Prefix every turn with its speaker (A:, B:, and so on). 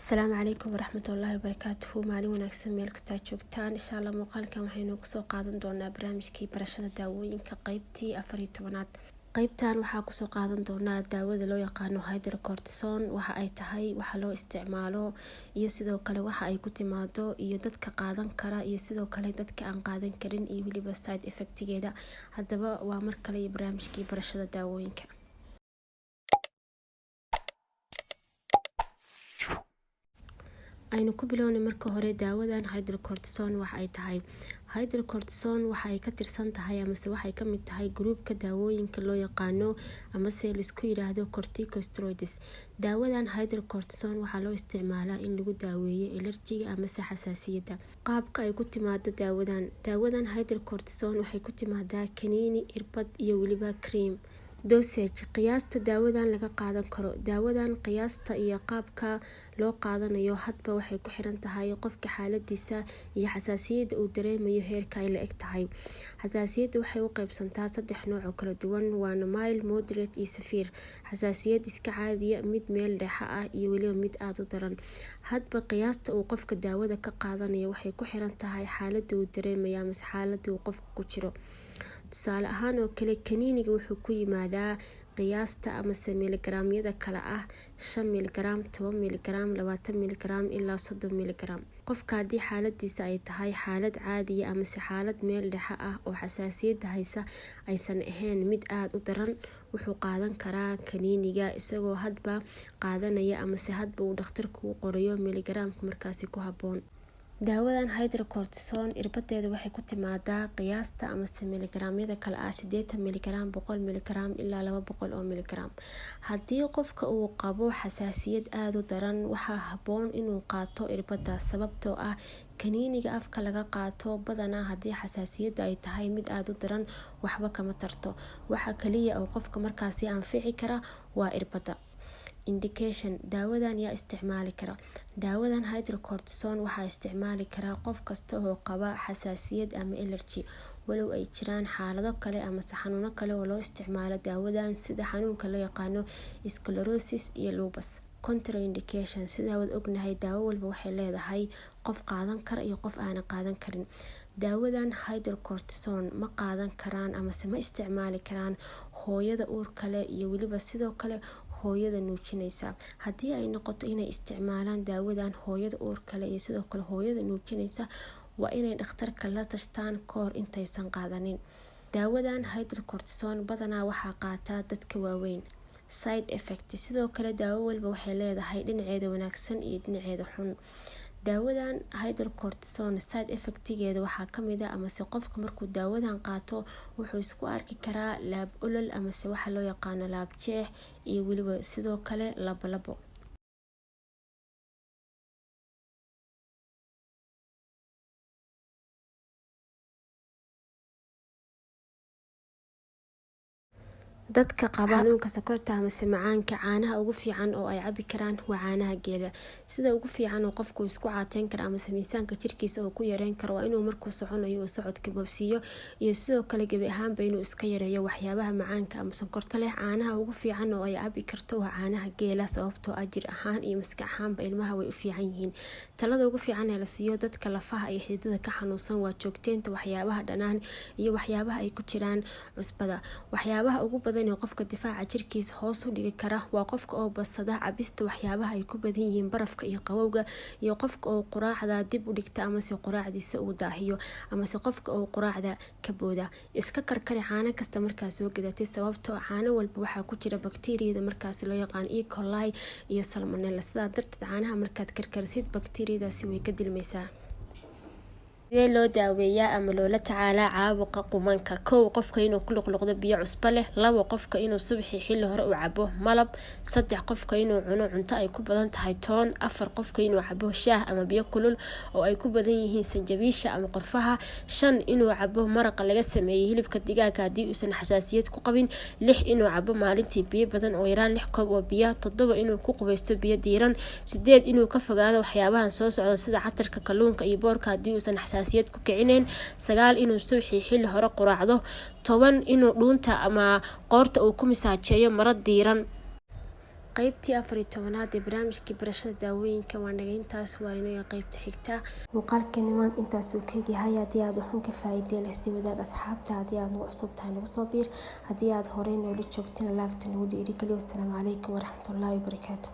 A: السلام عليكم ورحمة الله وبركاته. مaalin wanaagsan meel kasta joogtaan insha Allah. muuqaalkan waxaynu kusoo qaadan doonaa barnaamijkii barashada daawooyinka qaybtii 14aad. qaybtan waxaa kusoo qaadan doonaa daawada loo yaqaano hydrocortisone, waxa ay tahay, waxa loo isticmaalo iyo sidoo kale waxa ay ku timaado iyo dadka qaadan kara iyo sidoo kale dadka aan qaadan karin iyo waliba side effectgeeda. haddaba waa mar kale barnaamijkii barashada daawooyinka. aynu ku bilownay marka hore daawadan hydrocortisone waxa ay tahay. hydrocortisone waxa ay ka tirsan tahay ama waxa ay ka mid tahay groupka daawooyinka loo yaqaano ama la isku yiraahdo corticosteroids. daawadan hydrocortisone waxa loo isticmaalaa in lagu daaweeyo allergiga ama xasaasiyadda. qaabka ay ku timaado daawadan hydrocortisone waxay ku timaadaa kaniini, irbad iyo waliba cream. dosage qiyaasta daawadan laga qaadan karo. daawadan qiyaasta iyo qaabka loo qaadanayo hadba waxay ku xiran tahay qofka xaaladiisa iyo xasaasiyadda uu dareemayo heerka ay la eg tahay. xasaasiyadda waxay u qaybsantaa 3 nooc oo kala duwan, waana mild, moderate iyo severe. xasaasiyad iska caadiya, mid meel dhexe ah iyo waliba mid aad u daran. hadba qiyaasta uu qofka daawada ka qaadanayo waxay ku xiran tahay xaaladda uu dareemayo ama xaaladda uu qofka ku jiro. tusaale ahaan oo kale kaniiniga wuxuu ku yimaadaa qiyaasta ama miligaraamyada kala ah 5 miligram, 10 miligram, 20 miligram ilaa 30 miligram. qofka haddii xaaladiisa ay tahay xaalad caadiya ama xaalad meel dhexe ah oo xasaasiyadda haysa aysan ahayn mid aad u daran, wuxuu qaadan karaa kaniiniga isagoo hadba qaadanaya ama hadba uu dhakhtarku u qorayo miligaraamka markaasi ku habboon. daawadan hydrocortisone irbadeeda waxay ku timaadaa qiyaasta ama miligaraamyada kala ah 80 miligram, 100 miligram ilaa 200 miligram. haddii qofka uu qabo xasaasiyad aad u daran waxaa habboon inuu qaato irbada, sababtoo ah kaniiniga afka laga qaato badanaa haddii xasaasiyadda ay tahay mid aad u daran waxba kama tarto. waxa kaliya oo qofka markaasi anfici kara waa irbada. indication daawadan yaa isticmaali kara. daawadan hydrocortisone waxaa isticmaali karaa qof kasta oo qaba xasaasiyad ama allergy, walow ay jiraan xaalado kale ama xanuuno kale oo loo isticmaalo daawadan sida xanuunka loo yaqaano sclerosis iyo lupus. contraindication sida wad ognahay daawo walba waxay leedahay qof qaadan kara iyo qof aan qaadan karin. daawadan hydrocortisone ma qaadan karaan ama ma isticmaali karaan hooyada uurka leh iyo waliba sidoo kale hooyada nuujinaysa. haddii ay noqoto inay isticmaalaan daawadan hooyada uurka leh iyo sidoo kale hooyada nuujinaysa, waa inay dhakhtarka la tashtaan kahor intaysan qaadanin. daawadan hydrocortisone badanaa waxaa qaataa dadka waaweyn. side effect sidoo kale daawo walba waxay leedahay dhinaceeda wanaagsan iyo dhinaceeda xun. daawadan hydrocortisone side effectgeeda waxaa kamid ah ama qofka markuu daawadan qaato wuxuu isku arki karaa laab olol ama waxa loo yaqaano laab jeex iyo waliba sidoo kale labo. dadka qaba xanuunka sokorta ama macaanka, caanaha ugu fiican oo ay cabi karaan waa caanaha geela. sida ugu fiican oo qofku isku caateyn karo ama miisaanka jirkiisa oo ku yareyn karo waa inuu markuu soconayo uu socodka boobsiiyo iyo sidoo kale gabi ahaanba inuu iska yareeyo waxyaabaha macaanka ama sonkorta leh. caanaha ugu fiican oo ay cabi karto waa caanaha geela, sababtoo ah jir ahaan iyo maskax ahaanba ilmaha way u fiican yihiin. talada ugu fiican ee la siiyo dadka lafaha iyo xididada ka xanuunsan waa joogteynta waxyaabaha dhanaan iyo waxyaabaha ay ku jiraan cusbada. waxyaabaha ugu badan ee qofka difaaca jirkiisa hoos u dhigi kara waa qofka oo badsada cabista waxyaabaha ay ku badan yihiin barafka iyo qabowga, iyo qofka oo quraacda dib u dhigta ama quraacdiisa uu daahiyo ama qofka oo quraacda ka booda. iska karkari caano kasta markaas soo gadatay, sababtoo caano walba waxaa ku jira bakteeriyada markaas loo yaqaan E. coli iyo salmonella. sidaa darteed caanaha markaad karkarisid bakteeriyadaasi way ka dilmaysaa. sidee loo daaweeyaa ama loola tacaalaa caabuqa qumanka? 1 qofka inuu ku luqluqdo biyo cusbo leh. 2 qofka inuu subaxii xilli hore u cabo malab. 3 qofka inuu cuno cunto ay ku badan tahay toon. 4 qofka inuu cabo shaah ama biyo kulul oo ay ku badan yihiin sanjabiisha ama qorfaha. 5 inuu cabo maraqa laga sameeyay hilibka digaaga haddii uusan xasaasiyad ku qabin. 6 inuu cabo maalintii biyo badan oo yaraan 6 koob oo biyo. 7 inuu ku qubaysto biyo diiran. 8 inuu ka fogaado waxyaabahan soo socda sida catarka, kalluunka iyo boorka haddii uusan xasaasiyad ku kicinayn. 9 inuu subaxii xilli hore quraacdo. 10 inuu dhuunta ama qoorta uu ku misaajeeyo maro diiran. qaybtii 14aad ee barnaamijkii barashada daawooyinka waa naga intaas waa inoo qaybta xigta muuqaalkeena maanta intaas uu ka yahay haddii aad waxun ka faa'iideen isla wadaag asxaabta haddii aad nagu cusub tahay nagu soo biir haddii aad horey noola joogteen laagta nagu dhiirigeliyo. Assalaamu calaykum waraxmatullaahi wabarakaatuh.